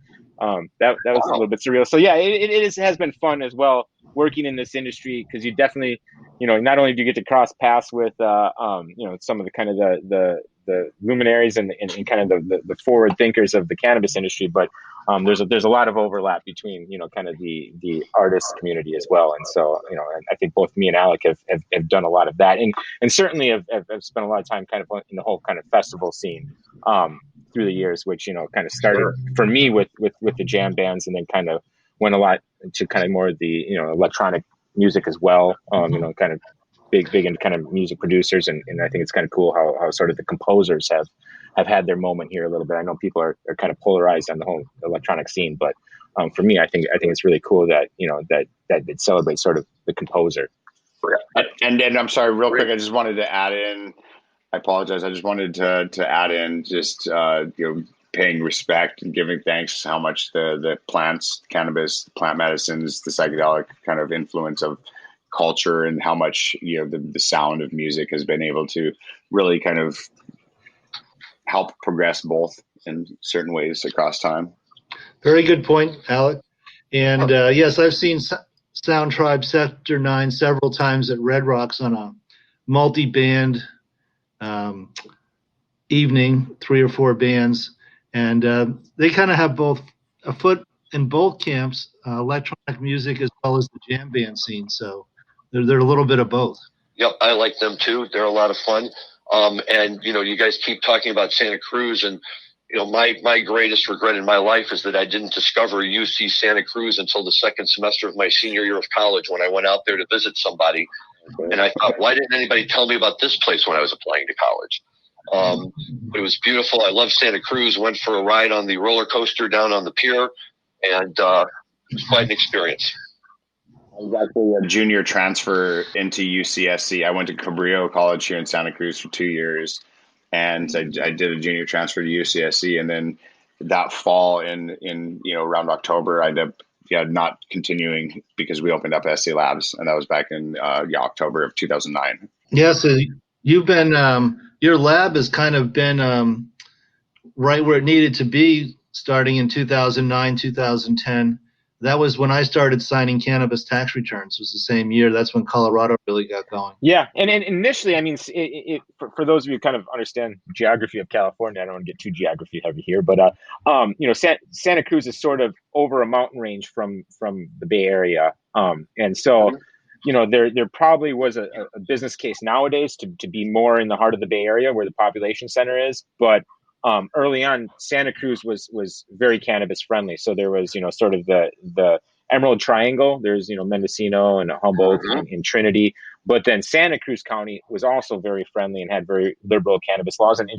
that was a little bit surreal. So yeah, it has been fun as well working in this industry, because you definitely, not only do you get to cross paths with some of the kind of the luminaries and kind of the forward thinkers of the cannabis industry, but there's a lot of overlap between kind of the artist community as well. And so and I think both me and Alec have done a lot of that, and certainly have spent a lot of time kind of in the whole kind of festival scene through the years, which kind of started for me with the jam bands, and then kind of went a lot to kind of more of the electronic music as well, kind of big into kind of music producers, and I think it's kind of cool how sort of the composers have had their moment here a little bit. I know people are kind of polarized on the whole electronic scene, but for me, I think it's really cool that that it celebrates sort of the composer. And I'm sorry, real quick, I just wanted to add in. I apologize. I just wanted to add in just paying respect and giving thanks how much the plants, cannabis, plant medicines, the psychedelic kind of influence of culture, and how much the sound of music has been able to really kind of help progress both in certain ways across time. Very good point, Alec. And yes, I've seen Sound Tribe Sector 9 several times at Red Rocks on a multi-band evening, 3 or 4 bands, and they kind of have both a foot in both camps, electronic music as well as the jam band scene. So they're a little bit of both. Yep, I like them too. They're a lot of fun. And you guys keep talking about Santa Cruz, and my greatest regret in my life is that I didn't discover UC Santa Cruz until the second semester of my senior year of college, when I went out there to visit somebody. And I thought, why didn't anybody tell me about this place when I was applying to college? But it was beautiful. I love Santa Cruz. Went for a ride on the roller coaster down on the pier, and it was quite an experience. I was actually a junior transfer into UCSC. I went to Cabrillo College here in Santa Cruz for 2 years, and I did a junior transfer to UCSC. And then that fall in around October, I ended up not continuing because we opened up SC Labs, and that was back in October of 2009. Yeah, so you've been your lab has kind of been right where it needed to be starting in 2009, 2010. That was when I started signing cannabis tax returns. It was the same year. That's when Colorado really got going. Yeah, and initially, I mean, for those of you who kind of understand geography of California, I don't want to get too geography heavy here, but Santa Cruz is sort of over a mountain range from the Bay Area, and so there probably was a business case nowadays to be more in the heart of the Bay Area where the population center is, but early on, Santa Cruz was very cannabis friendly. So there was, sort of the Emerald Triangle. There's, Mendocino and Humboldt and Trinity. But then Santa Cruz County was also very friendly and had very liberal cannabis laws. And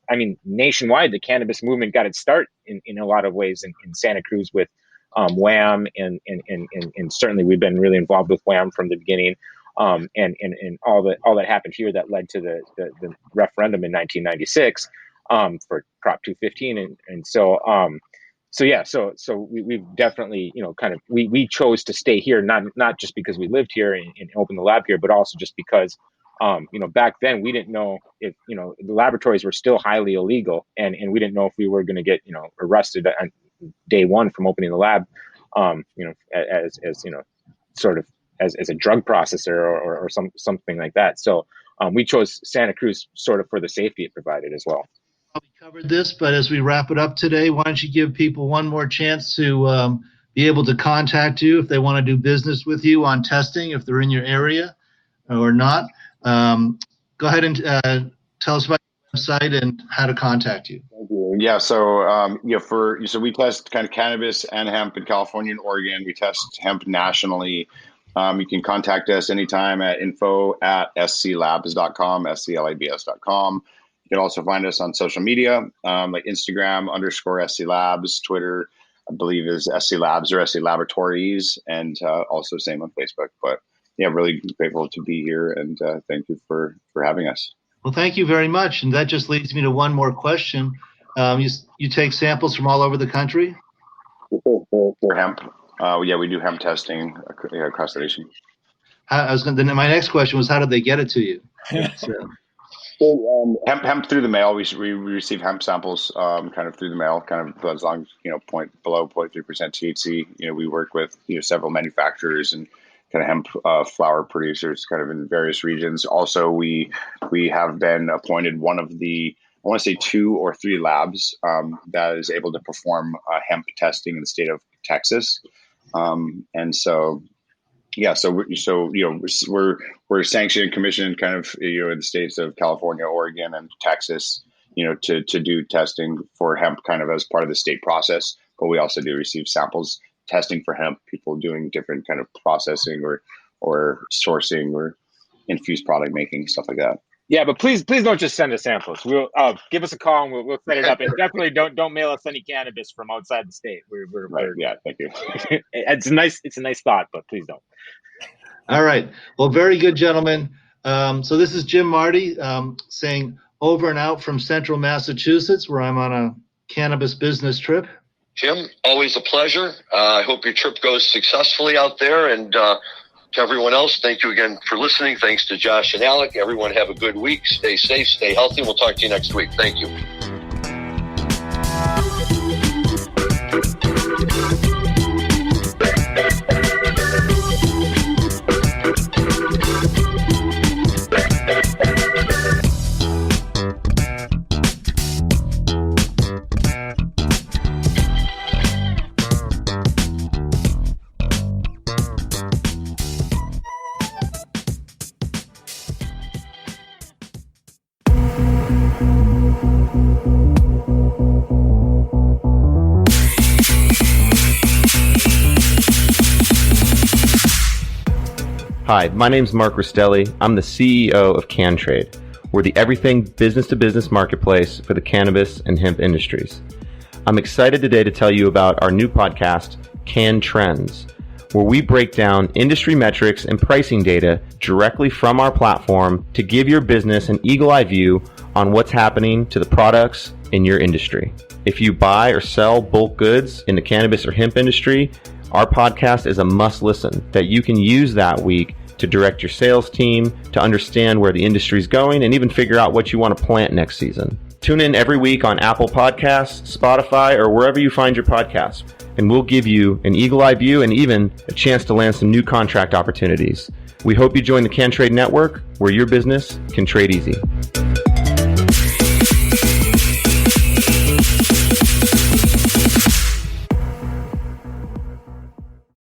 I mean, nationwide, the cannabis movement got its start in a lot of ways in Santa Cruz with WHAM, and certainly we've been really involved with WHAM from the beginning. And all that happened here that led to the referendum in 1996. For Prop 215, and so we've definitely kind of we chose to stay here, not just because we lived here and opened the lab here, but also just because back then we didn't know if the laboratories were still highly illegal, and we didn't know if we were going to get arrested on day one from opening the lab, as sort of as a drug processor or something like that. So we chose Santa Cruz sort of for the safety it provided as well. We covered this, but as we wrap it up today, why don't you give people one more chance to be able to contact you if they want to do business with you on testing, if they're in your area or not. Go ahead and tell us about your website and how to contact you. Yeah, so we test kind of cannabis and hemp in California and Oregon. We test hemp nationally. You can contact us anytime at info@sclabs.com, sclabs.com. You can also find us on social media, like Instagram _SC Twitter, I believe is SC Labs or SC Laboratories, and also same on Facebook. But yeah, really grateful to be here, and thank you for having us. Well, thank you very much. And that just leads me to one more question. You take samples from all over the country? For hemp. We do hemp testing across the nation. my next question was, how did they get it to you? So, hemp through the mail. We receive hemp samples kind of through the mail, kind of as long as below 0.3% THC. We work with several manufacturers and kind of hemp flower producers, kind of in various regions. Also, we have been appointed one of the, I want to say 2 or 3 labs that is able to perform hemp testing in the state of Texas, and so. Yeah, so we're sanctioned and commissioned kind of in the states of California, Oregon, and Texas, to do testing for hemp kind of as part of the state process. But we also do receive samples testing for hemp, people doing different kind of processing or sourcing or infused product making, stuff like that. Yeah, but please don't just send us samples. We'll give us a call and we'll set it up. And definitely don't mail us any cannabis from outside the state. We're right. Yeah, thank you. It's a nice thought, but please don't. All right. Well, very good, gentlemen. So this is Jim Marty saying over and out from Central Massachusetts, where I'm on a cannabis business trip. Jim, always a pleasure. I hope your trip goes successfully out there, and to everyone else, thank you again for listening. Thanks to Josh and Alec. Everyone have a good week. Stay safe, stay healthy. We'll talk to you next week. Thank you. Hi, my name's Mark Rastelli. I'm the CEO of CanTrade. We're the everything business-to-business marketplace for the cannabis and hemp industries. I'm excited today to tell you about our new podcast, Can Trends, where we break down industry metrics and pricing data directly from our platform to give your business an eagle-eye view on what's happening to the products in your industry. If you buy or sell bulk goods in the cannabis or hemp industry, our podcast is a must listen that you can use that week to direct your sales team, to understand where the industry is going, and even figure out what you want to plant next season. Tune in every week on Apple Podcasts, Spotify, or wherever you find your podcasts, and we'll give you an eagle-eye view and even a chance to land some new contract opportunities. We hope you join the CanTrade Network, where your business can trade easy.